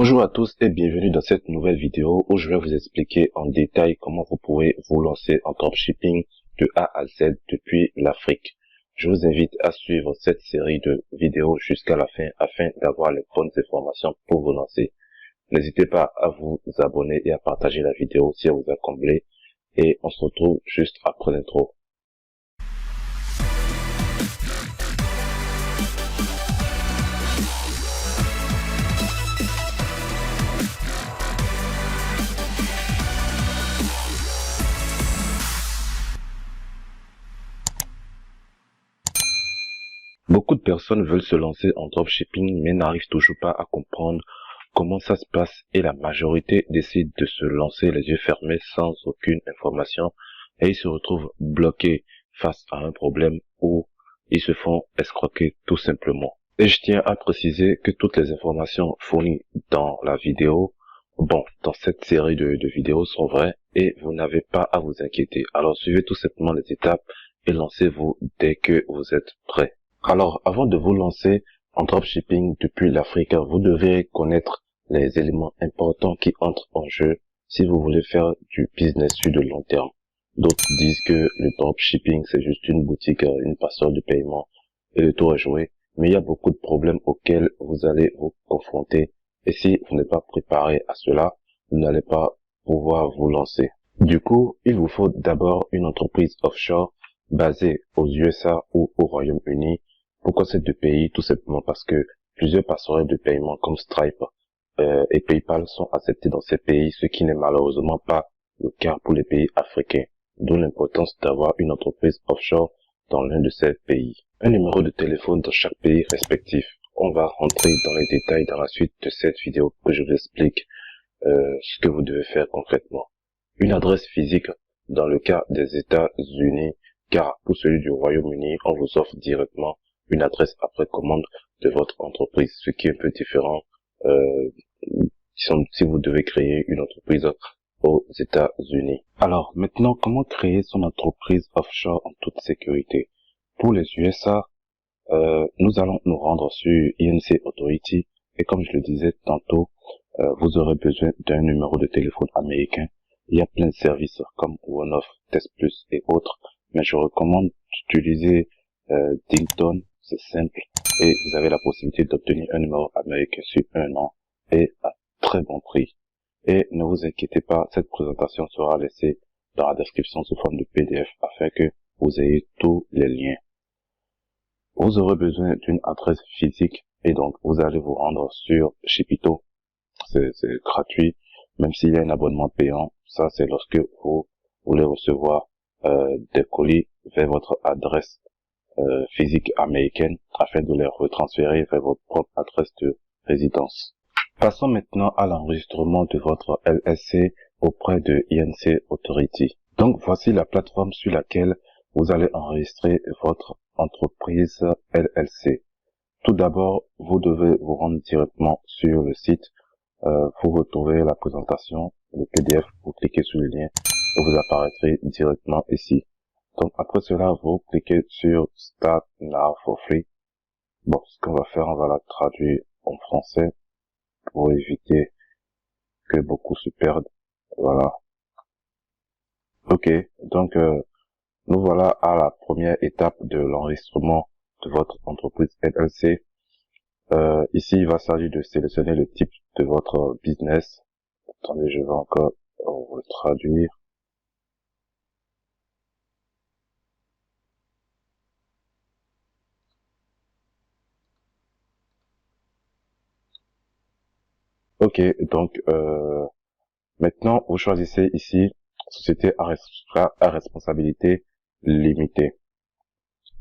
Bonjour à tous et bienvenue dans cette nouvelle vidéo où je vais vous expliquer en détail comment vous pouvez vous lancer en dropshipping de A à Z depuis l'Afrique. Je vous invite à suivre cette série de vidéos jusqu'à la fin afin d'avoir les bonnes informations pour vous lancer. N'hésitez pas à vous abonner et à partager la vidéo si elle vous a comblé et on se retrouve juste après l'intro. Beaucoup de personnes veulent se lancer en dropshipping mais n'arrivent toujours pas à comprendre comment ça se passe et la majorité décide de se lancer les yeux fermés sans aucune information et ils se retrouvent bloqués face à un problème où ils se font escroquer tout simplement. Et je tiens à préciser que toutes les informations fournies dans la vidéo, dans cette série de vidéos sont vraies et vous n'avez pas à vous inquiéter. Alors suivez tout simplement les étapes et lancez-vous dès que vous êtes prêts. Alors, avant de vous lancer en dropshipping depuis l'Afrique, vous devez connaître les éléments importants qui entrent en jeu si vous voulez faire du business sur de long terme. D'autres disent que le dropshipping, c'est juste une boutique, une passerelle de paiement et le tour est joué. Mais il y a beaucoup de problèmes auxquels vous allez vous confronter. Et si vous n'êtes pas préparé à cela, vous n'allez pas pouvoir vous lancer. Du coup, il vous faut d'abord une entreprise offshore basée aux USA ou au Royaume-Uni. Pourquoi ces deux pays? Tout simplement parce que plusieurs passerelles de paiement comme Stripe et PayPal sont acceptés dans ces pays, ce qui n'est malheureusement pas le cas pour les pays africains. D'où l'importance d'avoir une entreprise offshore dans l'un de ces pays. Un numéro de téléphone dans chaque pays respectif. On va rentrer dans les détails dans la suite de cette vidéo que je vous explique ce que vous devez faire concrètement. Une adresse physique dans le cas des États-Unis, car pour celui du Royaume-Uni, on vous offre directement une adresse après commande de votre entreprise, ce qui est un peu différent si vous devez créer une entreprise aux États-Unis. Alors, maintenant, comment créer son entreprise offshore en toute sécurité? Pour les USA, nous allons nous rendre sur INC Authority et comme je le disais tantôt, vous aurez besoin d'un numéro de téléphone américain. Il y a plein de services comme OneOff, TestPlus et autres, mais je recommande d'utiliser Dington. C'est simple et vous avez la possibilité d'obtenir un numéro américain sur un an et à très bon prix. Et ne vous inquiétez pas, cette présentation sera laissée dans la description sous forme de PDF afin que vous ayez tous les liens. Vous aurez besoin d'une adresse physique et donc vous allez vous rendre sur Shipito. C'est gratuit, même s'il y a un abonnement payant. Ça, c'est lorsque vous voulez recevoir des colis vers votre adresse physique américaine afin de les retransférer vers votre propre adresse de résidence. Passons maintenant à l'enregistrement de votre LLC auprès de INC Authority. Donc voici la plateforme sur laquelle vous allez enregistrer votre entreprise LLC. Tout d'abord, vous devez vous rendre directement sur le site. Vous retrouvez la présentation, le PDF, vous cliquez sur le lien et vous apparaîtrez directement ici. Donc après cela, vous cliquez sur Start Now for Free. Bon, ce qu'on va faire, on va la traduire en français pour éviter que beaucoup se perdent. Voilà. Ok, donc nous voilà à la première étape de l'enregistrement de votre entreprise LLC. Ici, il va s'agir de sélectionner le type de votre business. Attendez, je vais encore le traduire. Ok, donc maintenant vous choisissez ici société à responsabilité limitée.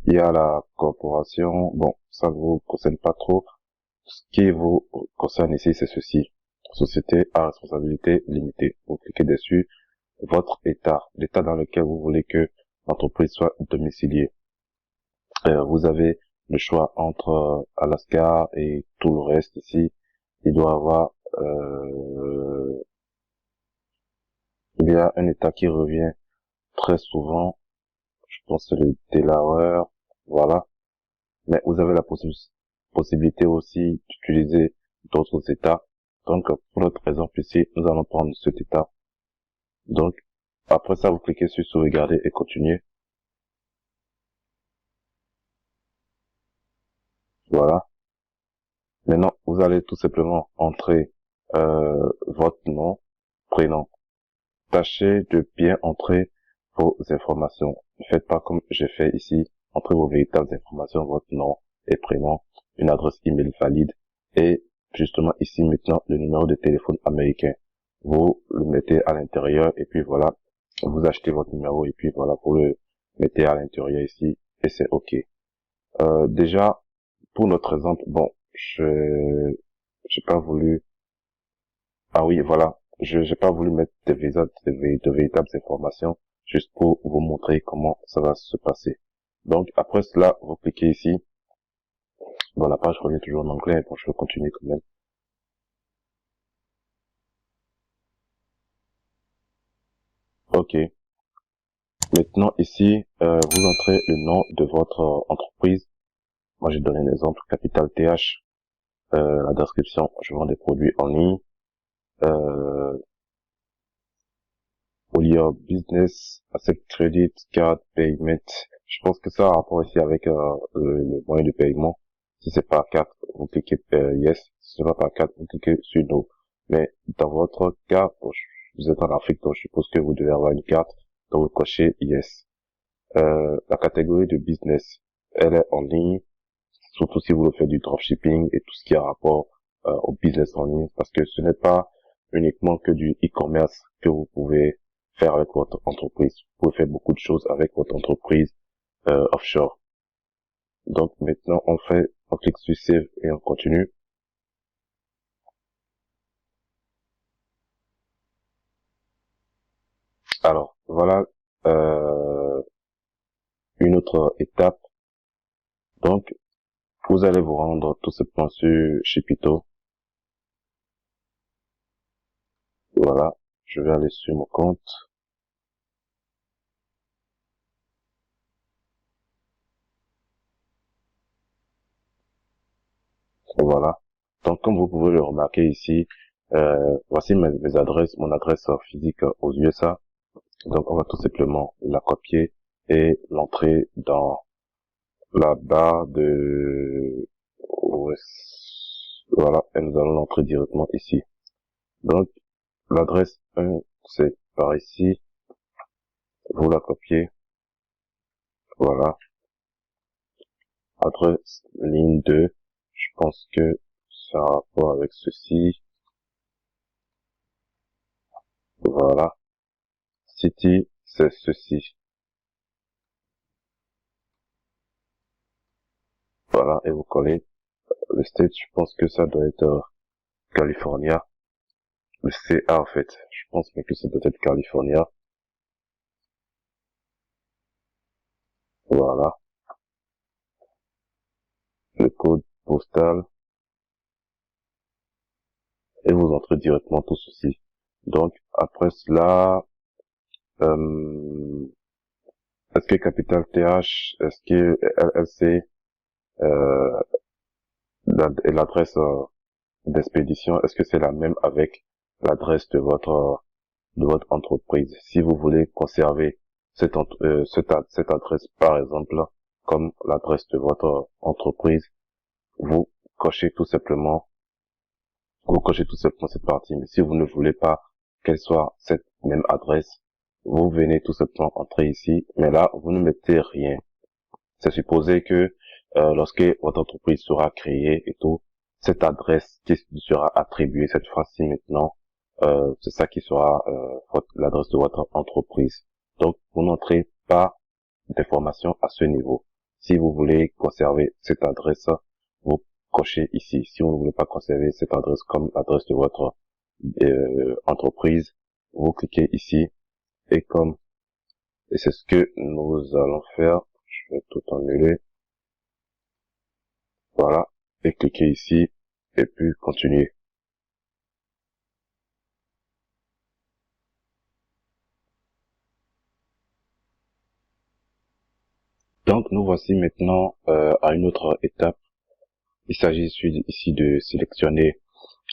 Il y a la corporation, bon, ça ne vous concerne pas trop. Ce qui vous concerne ici, c'est ceci. Société à responsabilité limitée. Vous cliquez dessus. Votre état, l'état dans lequel vous voulez que l'entreprise soit domiciliée. Vous avez le choix entre Alaska et tout le reste ici. Il doit avoir il y a un état qui revient très souvent. Je pense que c'est le Delaware. Voilà. Mais vous avez la possibilité aussi d'utiliser d'autres états Donc, pour notre exemple ici, nous allons prendre cet état. Donc, après ça, vous cliquez sur sauvegarder et continuer. Voilà. Maintenant, vous allez tout simplement entrer votre nom, prénom. Tâchez de bien entrer vos informations. Ne faites pas comme j'ai fait ici. Entrez vos véritables informations, votre nom et prénom, une adresse email valide et justement ici maintenant le numéro de téléphone américain. Vous le mettez à l'intérieur et puis voilà, vous achetez votre numéro et puis voilà, vous le mettez à l'intérieur ici et c'est OK. Déjà, pour notre exemple, bon, j'ai pas voulu, ah oui, voilà, j'ai pas voulu mettre de véritables informations juste pour vous montrer comment ça va se passer. Donc, après cela, vous cliquez ici. Bon, la page revient toujours en anglais, bon, je vais continuer quand même. OK. Maintenant, ici, vous entrez le nom de votre entreprise. Moi, j'ai donné un exemple, Capital TH. La description, je vends des produits en ligne. Pour your business, asset credit, card payment. Je pense que ça a rapport ici avec le moyen de paiement. Si c'est par carte, vous cliquez yes. Si c'est pas par carte, vous cliquez sur no. Mais dans votre cas, bon, vous êtes en Afrique, donc je suppose que vous devez avoir une carte. Donc vous cochez yes. La catégorie de business, elle est en ligne, surtout si vous le faites du dropshipping et tout ce qui a rapport au business en ligne, parce que ce n'est pas uniquement que du e-commerce que vous pouvez faire avec votre entreprise. Vous pouvez faire beaucoup de choses avec votre entreprise offshore. Donc maintenant, on clique sur Save et on continue. Alors, voilà une autre étape. Donc, vous allez vous rendre tout simplement sur Shipito. Voilà, je vais aller sur mon compte. Voilà. Donc, comme vous pouvez le remarquer ici, voici mes adresses, mon adresse physique aux USA. Donc, on va tout simplement la copier et l'entrer dans la barre de... Voilà, et nous allons l'entrer directement ici. Donc, l'adresse 1, c'est par ici. Vous la copiez. Voilà. Adresse ligne 2. Je pense que ça a rapport avec ceci. Voilà. City, c'est ceci. Voilà, et vous collez. Le state, je pense que ça doit être California. Le CA, en fait. Je pense que ça doit être California. Voilà. Le code postal. Et vous entrez directement tout ceci. Donc, après cela, est-ce que Capital TH, est-ce que LLC, euh, l'adresse d'expédition, est-ce que c'est la même avec l'adresse de votre entreprise? Si vous voulez conserver cette adresse, par exemple, comme l'adresse de votre entreprise, vous cochez tout simplement, vous cochez tout simplement cette partie. Mais si vous ne voulez pas qu'elle soit cette même adresse, vous venez tout simplement entrer ici. Mais là, vous ne mettez rien. C'est supposé que lorsque votre entreprise sera créée et tout, cette adresse qui sera attribuée cette fois-ci maintenant, c'est ça qui sera l'adresse de votre entreprise. Donc, vous n'entrez pas d'informations à ce niveau. Si vous voulez conserver cette adresse, vous cochez ici. Si vous ne voulez pas conserver cette adresse comme adresse de votre entreprise, vous cliquez ici et et c'est ce que nous allons faire. Je vais tout annuler. Voilà. Et cliquez ici et puis continuer. Donc nous voici maintenant à une autre étape. Il s'agit ici de sélectionner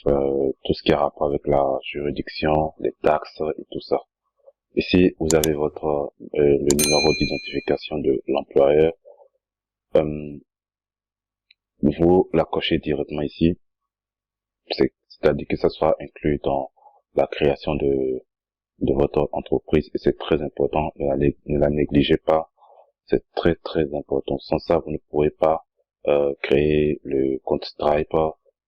tout ce qui a rapport avec la juridiction, les taxes et tout ça. Ici, vous avez le numéro d'identification de l'employeur. Euh, vous la cochez directement ici. C'est-à-dire que ça soit inclus dans la création de votre entreprise et c'est très important. Ne la négligez pas. C'est très très important. Sans ça, vous ne pourrez pas créer le compte Stripe,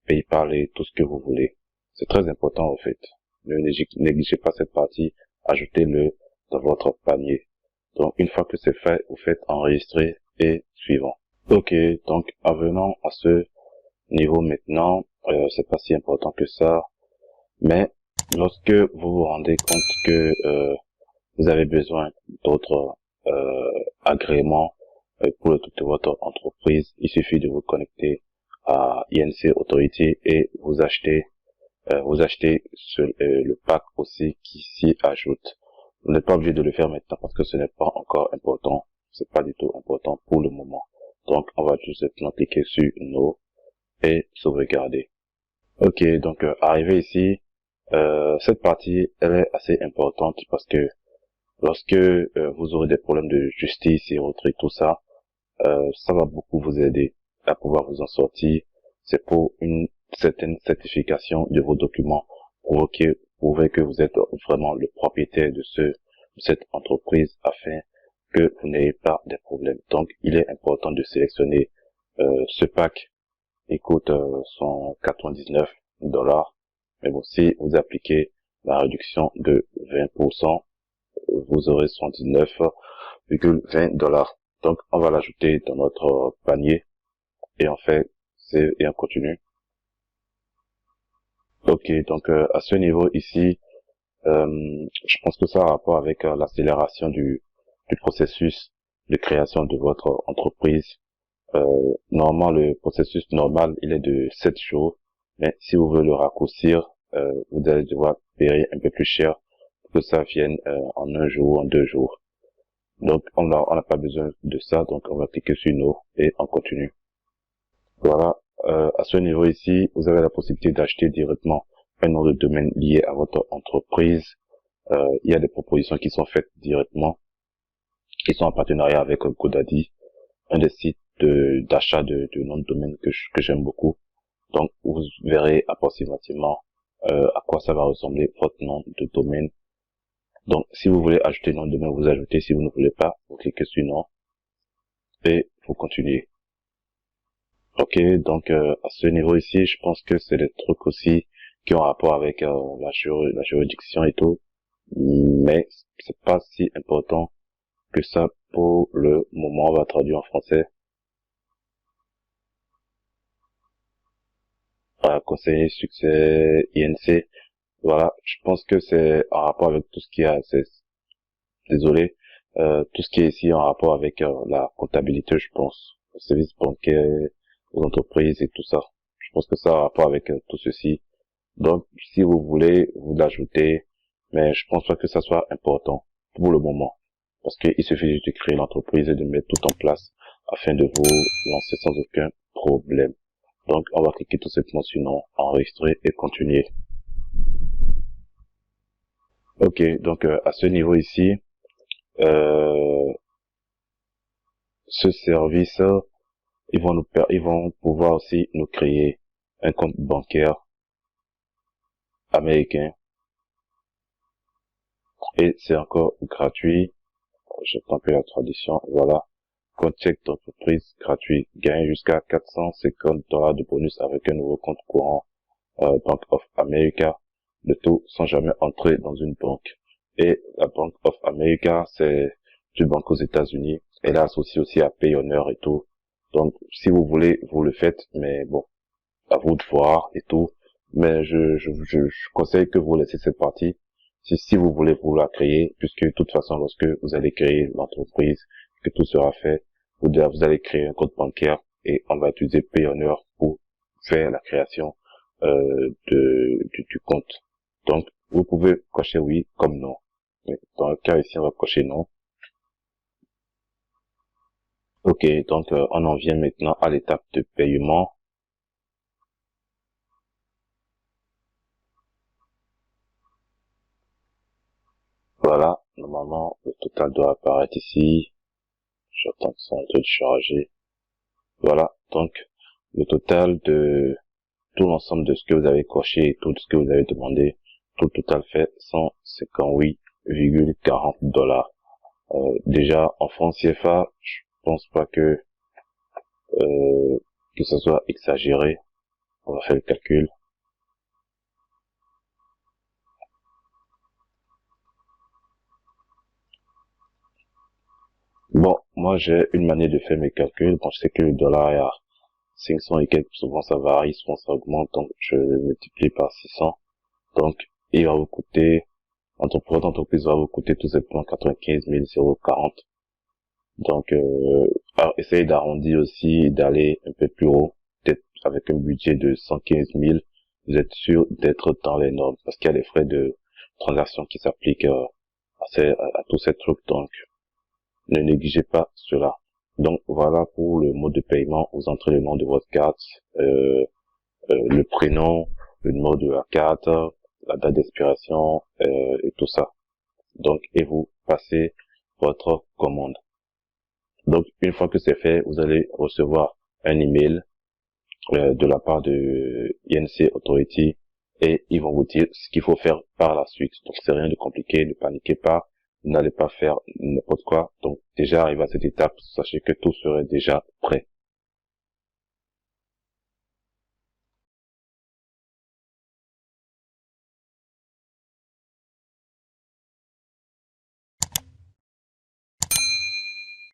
PayPal et tout ce que vous voulez. C'est très important en fait. Ne négligez pas cette partie. Ajoutez-le dans votre panier. Donc une fois que c'est fait, vous faites enregistrer et suivant. Ok, donc en venant à ce niveau maintenant, c'est pas si important que ça, mais lorsque vous vous rendez compte que vous avez besoin d'autres agréments pour le tout de votre entreprise, il suffit de vous connecter à INC Authority et vous achetez le pack aussi qui s'y ajoute. Vous n'êtes pas obligé de le faire maintenant parce que ce n'est pas encore important, c'est pas du tout important pour le moment. Donc on va juste maintenant cliquer sur No et sauvegarder. Ok, donc arrivé ici, cette partie elle est assez importante parce que lorsque vous aurez des problèmes de justice et autres et tout ça, ça va beaucoup vous aider à pouvoir vous en sortir. C'est pour une certaine certification de vos documents prouver que vous êtes vraiment le propriétaire de cette entreprise afin que vous n'ayez pas de problèmes. Donc, il est important de sélectionner ce pack. Il coûte 199 $. Mais bon, si vous appliquez la réduction de 20%, vous aurez 119,20 $. Donc, on va l'ajouter dans notre panier et on continue. Ok, donc à ce niveau ici, je pense que ça a rapport avec l'accélération du processus de création de votre entreprise. Normalement, le processus normal, il est de 7 jours, mais si vous voulez le raccourcir, vous allez devoir payer un peu plus cher pour que ça vienne en un jour, en 2 jours. Donc, on n'a pas besoin de ça, donc on va cliquer sur No et on continue. Voilà, à ce niveau ici, vous avez la possibilité d'acheter directement un nom de domaine lié à votre entreprise. Il y a des propositions qui sont faites directement, qui sont en partenariat avec GoDaddy, un des sites d'achat de noms de domaine que j'aime beaucoup. Donc, vous verrez approximativement à quoi ça va ressembler votre nom de domaine. Donc, si vous voulez ajouter nom de domaine, vous ajoutez. Si vous ne voulez pas, vous cliquez sur non et vous continuez. Ok, donc à ce niveau ici, je pense que c'est des trucs aussi qui ont rapport avec la juridiction et tout, mais c'est pas si important que ça pour le moment. On va traduire en français. Conseiller succès INC. Voilà, je pense que c'est en rapport avec tout ce qui a, désolé, tout ce qui est ici en rapport avec la comptabilité, je pense, le service bancaire, aux entreprises et tout ça. Je pense que ça a un rapport avec tout ceci. Donc, si vous voulez, vous l'ajoutez, mais je pense pas que ça soit important pour le moment. Parce qu'il suffit juste de créer l'entreprise et de mettre tout en place afin de vous lancer sans aucun problème. Donc, on va cliquer tout simplement sur non, enregistrer et continuer. Ok, donc à ce niveau ici, ce service, ils vont pouvoir aussi nous créer un compte bancaire américain et c'est encore gratuit. J'ai tenté la traduction, voilà. Compte chèque d'entreprise gratuit. Gagne jusqu'à 450 $ de bonus avec un nouveau compte courant Bank of America. Le tout sans jamais entrer dans une banque. Et la Bank of America, c'est une banque aux États-Unis. Elle est associée aussi à Payoneer et tout. Donc, si vous voulez, vous le faites, mais bon, à vous de voir et tout. Mais je conseille que vous laissez cette partie. Si vous voulez vous la créer, puisque de toute façon, lorsque vous allez créer l'entreprise, que tout sera fait, vous allez créer un compte bancaire et on va utiliser Payoneer pour faire la création du compte. Donc, vous pouvez cocher oui comme non. Mais dans le cas ici, on va cocher non. Ok, donc on en vient maintenant à l'étape de paiement. Ok, donc on en vient maintenant à l'étape de paiement. Donc, on va cliquer sur oui, continuer. Ok, donc on en vient maintenant à l'étape de paiement. Ok, donc on en vient maintenant à l'étape de paiement. Ok, donc on en vient maintenant à l'étape de paiement. Ok, donc on en vient maintenant à l'étape de paiement. Ok, donc on en vient maintenant à l'étape de paiement. Voilà, normalement, le total doit apparaître ici. J'attends que ça soit en train de charger. Voilà, donc, le total de tout l'ensemble de ce que vous avez coché et tout ce que vous avez demandé, tout le total fait 158,40 $. Déjà, en francs CFA, je pense pas que ça soit exagéré. On va faire le calcul. Bon, moi j'ai une manière de faire mes calculs. Bon, je sais que le dollar est à 500 et quelques, souvent ça varie, souvent ça augmente, donc je le multiplie par 600. Donc, il va vous coûter, votre entreprise va vous coûter tout simplement 95 040. Donc, alors, essayez d'arrondir aussi et d'aller un peu plus haut, peut-être avec un budget de 115 000. Vous êtes sûr d'être dans les normes, parce qu'il y a des frais de transaction qui s'appliquent à tous ces trucs, donc ne négligez pas cela. Donc voilà pour le mode de paiement. Vous entrez le nom de votre carte, le prénom, le numéro de la carte, la date d'expiration et tout ça. Donc et vous passez votre commande. Donc une fois que c'est fait, vous allez recevoir un email de la part de INC Authority et ils vont vous dire ce qu'il faut faire par la suite. Donc c'est rien de compliqué, ne paniquez pas, n'allez pas faire n'importe quoi. Donc déjà arrivé à cette étape, sachez que tout serait déjà prêt.